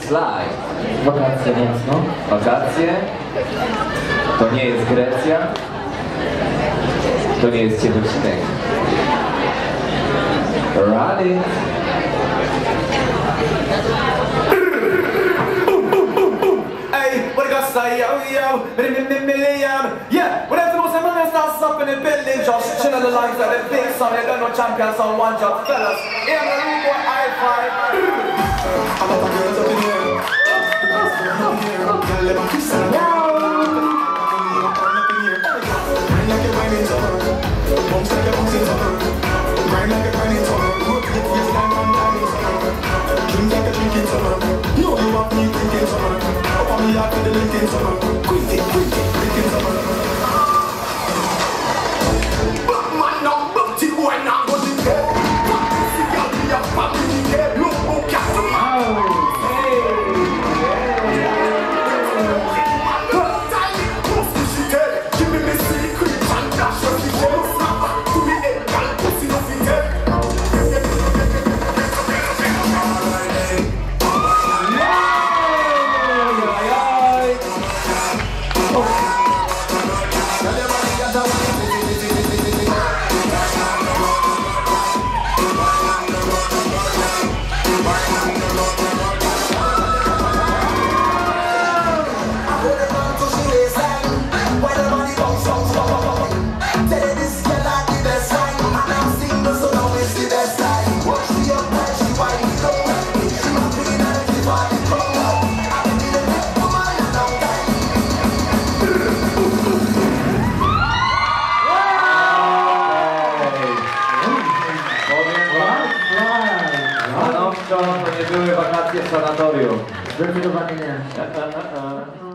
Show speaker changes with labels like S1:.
S1: Slide.
S2: Wakacje mocno.
S1: Wakacje. To nie jest Grecja. To nie jest Ciechocinek. Ready?
S3: Hey, what I gotta say, yo, yo, million. Yeah, whenever the most money starts up in the building, just chill on the lines of the big song. You got no champions on one job, fellas. Yeah, the room boy, I fight. I'm up and girls up in here. Girl, let me kiss her. Grind like a grinding summer. Bounce like a bouncing summer. Grind like a grinding summer. Work it, yes, like I'm dying summer. Drink like a drinking summer. No, you want me drinking summer. Up on me after the linking summer. Quit it, drinking summer. Black man now, dirty boy now, go to bed. Fuck this, you got me up, fuck me, yeah. Look, oh, cat,
S1: To nie były wakacje w sanatorium.
S2: Zdecydowanie nie.